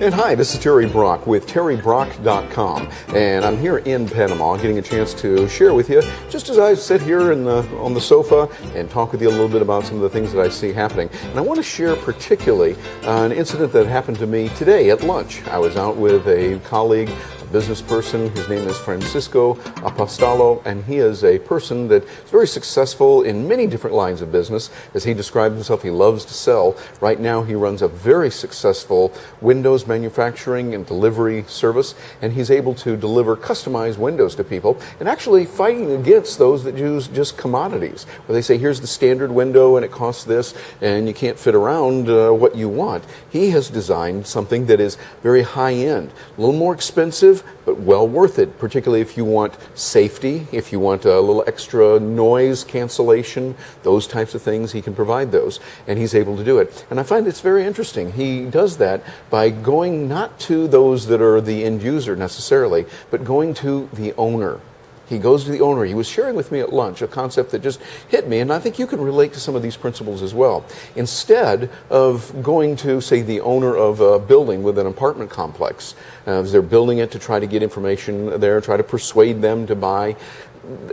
And hi, this is Terry Brock with terrybrock.com, and I'm here in Panama getting a chance to share with you, just as I sit here on the sofa and talk with you a little bit about some of the things that I see happening. And I want to share particularly an incident that happened to me today at lunch. I was out with a colleague, business person. His name is Francisco Apostolo, and he is a person that is very successful in many different lines of business. As he described himself, he loves to sell. Right now, he runs a very successful Windows manufacturing and delivery service, and he's able to deliver customized windows to people, and actually fighting against those that use just commodities, where they say, here's the standard window, and it costs this, and you can't fit around what you want. He has designed something that is very high-end, a little more expensive, but well worth it, particularly if you want safety, if you want a little extra noise cancellation, those types of things. He can provide those, and he's able to do it. And I find it's very interesting. He does that by going not to those that are the end user necessarily, but going to the owner. He goes to the owner. He was sharing with me at lunch a concept that just hit me, and I think you can relate to some of these principles as well. Instead of going to, say, the owner of a building with an apartment complex, as they're building it to try to get information there, try to persuade them to buy,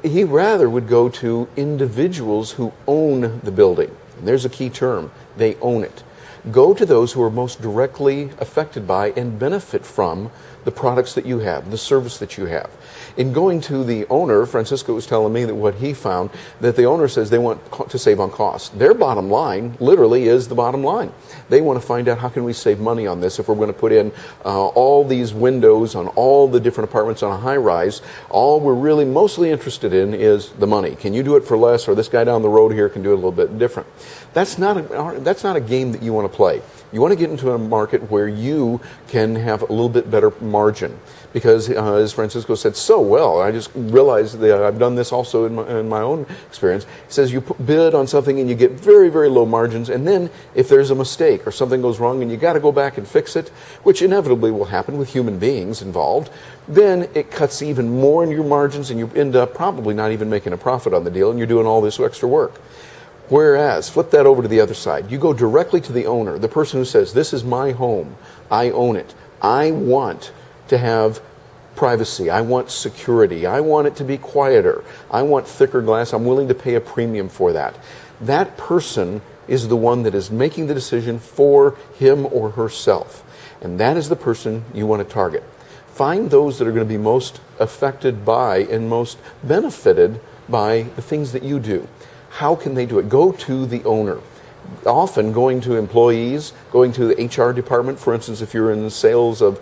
he rather would go to individuals who own the building. And there's a key term. They own it. Go to those who are most directly affected by and benefit from the products that you have, the service that you have. In going to the owner, Francisco was telling me that what he found, that the owner says they want to save on cost. Their bottom line literally is the bottom line. They want to find out, how can we save money on this if we're going to put in all these windows on all the different apartments on a high rise. All we're really mostly interested in is the money. Can you do it for less, or this guy down the road here can do it a little bit different? That's not a game that you want to play. You want to get into a market where you can have a little bit better margin. Because, as Francisco said so well, I just realized that I've done this also in my own experience. He says you bid on something and you get very, very low margins, and then if there's a mistake or something goes wrong and you got to go back and fix it, which inevitably will happen with human beings involved, then it cuts even more in your margins, and you end up probably not even making a profit on the deal, and you're doing all this extra work. Whereas, flip that over to the other side. You go directly to the owner, the person who says, this is my home, I own it, I want to have privacy, I want security, I want it to be quieter, I want thicker glass, I'm willing to pay a premium for that. That person is the one that is making the decision for him or herself. And that is the person you want to target. Find those that are going to be most affected by and most benefited by the things that you do. How can they do it? Go to the owner. Often going to employees, going to the HR department, for instance, if you're in the sales of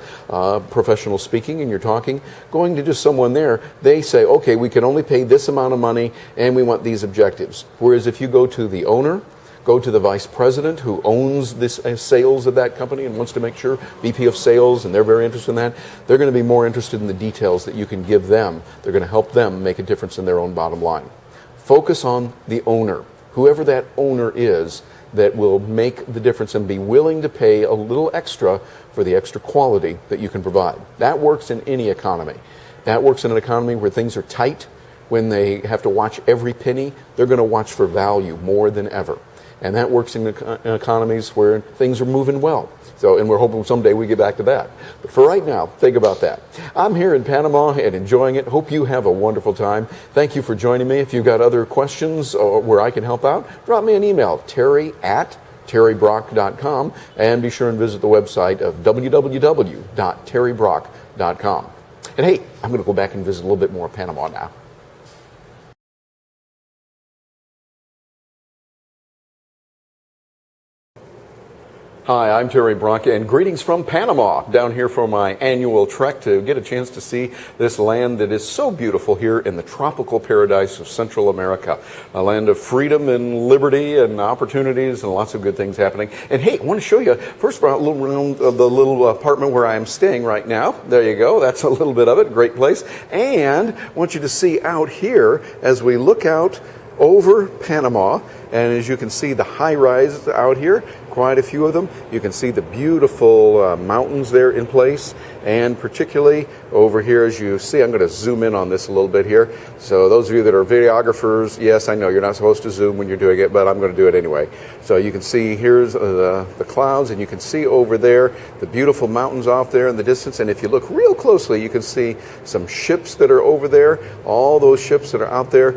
professional speaking and you're talking, going to just someone there, they say, okay, we can only pay this amount of money and we want these objectives. Whereas if you go to the owner, go to the vice president who owns this sales of that company and wants to make sure, VP of sales, and they're very interested in that, they're going to be more interested in the details that you can give them. They're going to help them make a difference in their own bottom line. Focus on the owner, whoever that owner is, that will make the difference and be willing to pay a little extra for the extra quality that you can provide. That works in any economy. That works in an economy where things are tight, when they have to watch every penny, they're going to watch for value more than ever. And that works in economies where things are moving well. And we're hoping someday we get back to that. But for right now, think about that. I'm here in Panama and enjoying it. Hope you have a wonderful time. Thank you for joining me. If you've got other questions or where I can help out, drop me an email, terry@terrybrock.com, and be sure and visit the website of www.terrybrock.com. And hey, I'm going to go back and visit a little bit more of Panama now. Hi, I'm Terry Brock, and greetings from Panama, down here for my annual trek to get a chance to see this land that is so beautiful here in the tropical paradise of Central America, a land of freedom and liberty and opportunities and lots of good things happening. And hey, I want to show you, first of all, a little room of the little apartment where I am staying right now. There you go. That's a little bit of it. Great place. And I want you to see out here as we look out over Panama, and as you can see the high rise out here, quite a few of them. You can see the beautiful mountains there in place, and particularly over here, as you see, I'm going to zoom in on this a little bit here. So those of you that are videographers, yes, I know you're not supposed to zoom when you're doing it, but I'm going to do it anyway. So you can see here's the clouds, and you can see over there the beautiful mountains off there in the distance. And if you look real closely, you can see some ships that are over there. All those ships that are out there,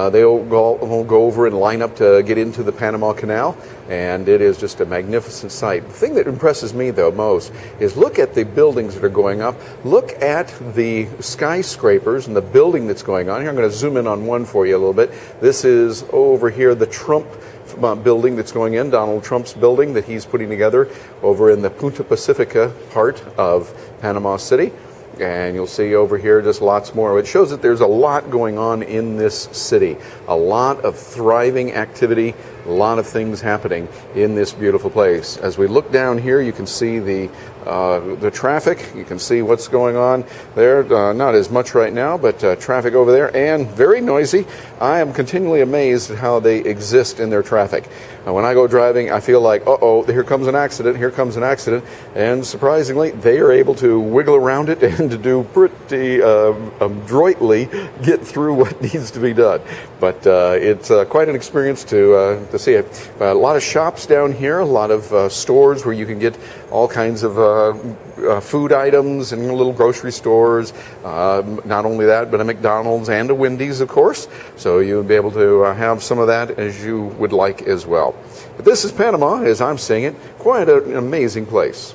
they all go over and line up to get into the Panama Canal, and it is just a magnificent sight. The thing that impresses me, though, most is look at the buildings that are going up. Look at the skyscrapers and the building that's going on here. I'm going to zoom in on one for you a little bit. This is over here, the Trump building that's going in, Donald Trump's building that he's putting together over in the Punta Pacifica part of Panama City. And you'll see over here just lots more. It shows that there's a lot going on in this city, a lot of thriving activity, a lot of things happening in this beautiful place. As we look down here, you can see the traffic. You can see what's going on there. Not as much right now, but traffic over there, and very noisy. I am continually amazed at how they exist in their traffic. When I go driving, I feel like, uh-oh, here comes an accident, here comes an accident. And surprisingly, they are able to wiggle around it and to do pretty adroitly get through what needs to be done. But it's quite an experience to see it. A lot of shops down here, a lot of stores where you can get all kinds of food items and little grocery stores. Not only that, but a McDonald's and a Wendy's, of course. So you'll be able to have some of that as you would like as well. But this is Panama, as I'm seeing it. Quite an amazing place.